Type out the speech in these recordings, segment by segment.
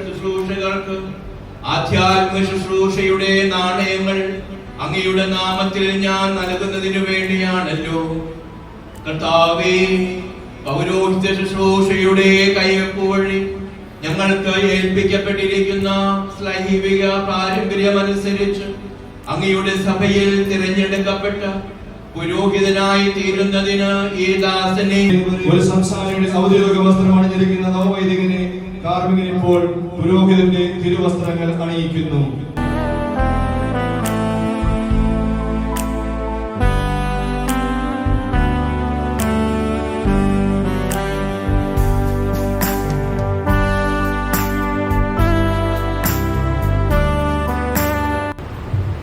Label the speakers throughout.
Speaker 1: ശുശ്രൂഷകൾക്ക് ആധ്യാത്മ ശുശ്രൂഷയുടെ നാണയങ്ങൾ അങ്ങയുടെ നാമത്തിൽ ഞാൻ നൽകുന്നതിനു വേണ്ടിയാണല്ലോ. കർത്താവേ, പൗരോഹിത്യ ശുശ്രൂഷയുടെ കയ്യൊപ്പ് വഴി ഞങ്ങൾക്ക് ഏൽപ്പിക്കപ്പെട്ടിരിക്കുന്ന ശ്ലൈഹിക പാരമ്പര്യമനുസരിച്ച് അങ്ങയുടെ സഭയിൽ തിരഞ്ഞെടുക്കപ്പെട്ട പുരോഹിതനായി തീരുന്നതിന് ഈ ദാസനെ
Speaker 2: ഒരു സംസ്ഥാനയുടെ ഔദ്യോഗിക വസ്ത്രം അണിഞ്ഞിരിക്കുന്ന നവവൈദികനെ കാർമികൻ ഇപ്പോൾ പുരോഹിതന്റെ തിരുവസ്ത്രങ്ങൾ അണിയിക്കുന്നു.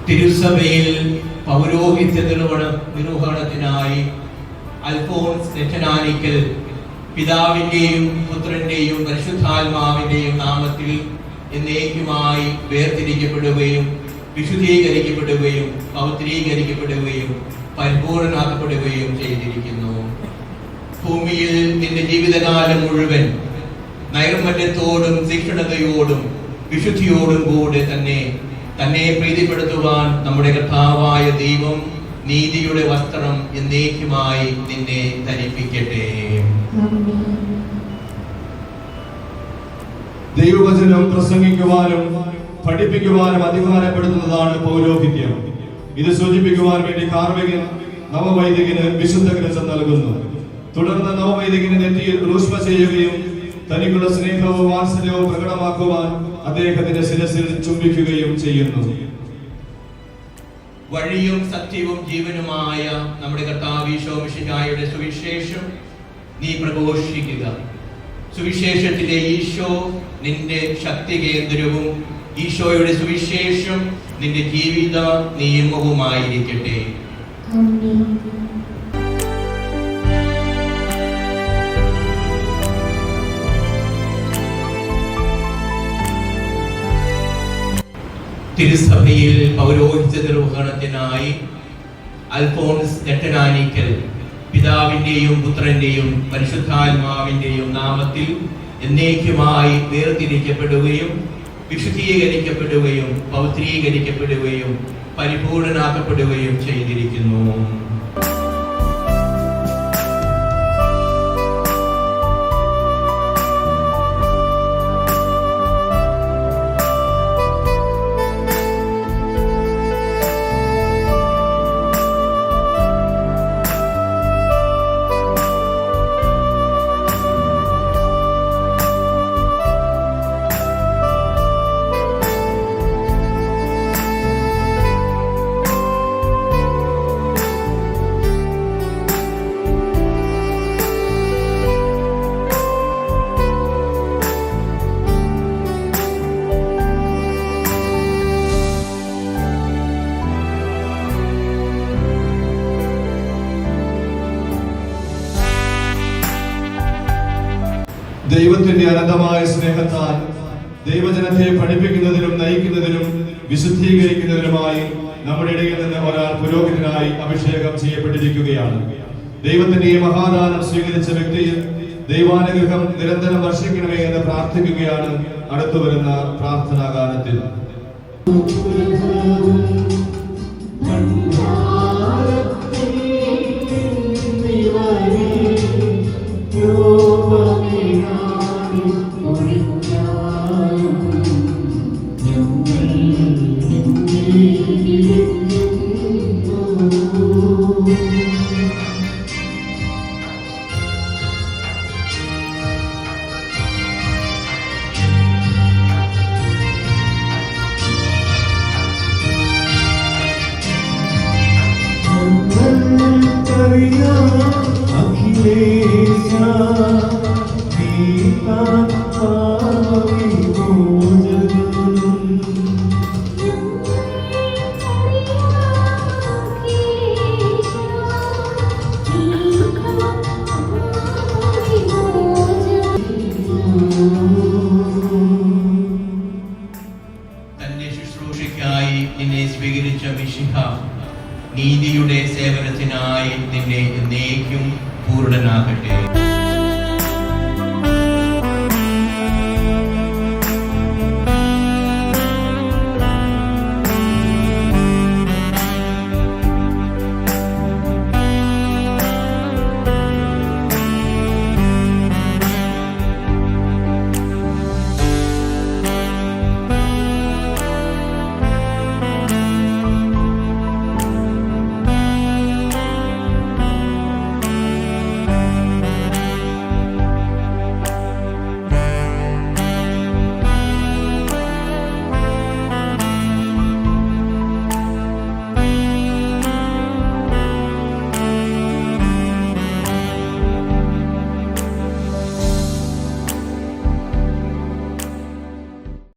Speaker 1: തിരുസഭയിൽ പൗരോഹിത്യ നിർവഹണത്തിനായി അൽഫോൻസ് നെറ്റനാനിക്കൽ പിതാവിന്റെയും പുത്രന്റെയും പരിശുദ്ധാത്മാവിന്റെയും നാമത്തിൽ എന്നേക്കുമായി വേർതിരിക്കപ്പെടുകയും വിശുദ്ധീകരിക്കപ്പെടുകയും പവിത്രീകരിക്കപ്പെടുകയും പരിപൂർണനാക്കപ്പെടുകയും ചെയ്തിരിക്കുന്നു. ഭൂമിയിൽ നിന്റെ ജീവിതകാലം മുഴുവൻ നൈർമല്യത്തോടും തീക്ഷ്ണതയോടും വിശുദ്ധിയോടും കൂടെ തന്നെ പ്രീതിപ്പെടുത്തുവാൻ നമ്മുടെ കർത്താവായ ദൈവം നീതിയുടെ വസ്ത്രം എന്നേക്കുമായി നിന്നെ ധരിപ്പിക്കട്ടെ.
Speaker 2: ദൈവവചനം പ്രസംഗിക്കുവാനും പഠിപ്പിക്കുവാനും അധികാരപ്പെടുത്തുന്നതാണ് പൗരോഹിത്യം. ഇത് സൂചിപ്പിക്കുവാൻ വേണ്ടി കാർമികൻ നവവൈദികന് വിശുദ്ധ ഗ്രന്ഥം നൽകുന്നു. തുടർന്ന് നവവൈദികന് നെറ്റിയിൽ റൂഷ്മ ചെയ്യുകയും തനിക്കുള്ള സ്നേഹവും വാത്സല്യവും പ്രകടമാക്കുവാൻ അദ്ദേഹത്തിന്റെ ശിരസിൽ ചുംബിക്കുകയും ചെയ്യുന്നു.
Speaker 1: വഴിയും സത്യവും ജീവനുമായ നമ്മുടെ കർത്താവ് ഈശോ മിശിഹായുടെ സുവിശേഷം നീ പ്രഘോഷിക്കുക. സുവിശേഷത്തിലെ ഈശോ നിന്റെ ശക്തി കേന്ദ്രവും ഈശോയുടെ സുവിശേഷം നിന്റെ ജീവിത നിയമവുമായിരിക്കട്ടെ. തിരുസഭയിൽ പൗരോഹിത്യ നിർവഹണത്തിനായി അൽഫോൻസ് നെറ്റനാനിക്കൽ പിതാവിന്റെയും പുത്രന്റെയും പരിശുദ്ധാത്മാവിന്റെയും നാമത്തിൽ എന്നേക്കുമായി വേർതിരിക്കപ്പെടുകയും വിശുദ്ധീകരിക്കപ്പെടുകയും പവിത്രീകരിക്കപ്പെടുകയും പരിപൂർണനാക്കപ്പെടുകയും ചെയ്തിരിക്കുന്നു.
Speaker 2: ദൈവത്തിന്റെ അനന്തമായ സ്നേഹത്താൽ ദൈവജനത്തെ പഠിപ്പിക്കുന്നതിലും നയിക്കുന്നതിലും വിശുദ്ധീകരിക്കുന്നതിനുമായി നമ്മുടെ ഇടയിൽ നിന്ന് ഒരാൾ പുരോഹിതനായി അഭിഷേകം ചെയ്യപ്പെട്ടിരിക്കുകയാണ്. ദൈവത്തിന്റെ ഈ മഹാദാനം സ്വീകരിച്ച വ്യക്തിയിൽ ദൈവാനുഗ്രഹം നിരന്തരം വർഷിക്കണമേ എന്ന് പ്രാർത്ഥിക്കുകയാണ് അടുത്തു വരുന്ന പ്രാർത്ഥനാ ഗാനത്തിൽ.
Speaker 1: നിന്നെ സ്വീകരിച്ച മിശിഹ നീതിയുടെ സേവനത്തിനായി നിന്നെ എന്നേക്കും പൂർണ്ണനാകട്ടെ.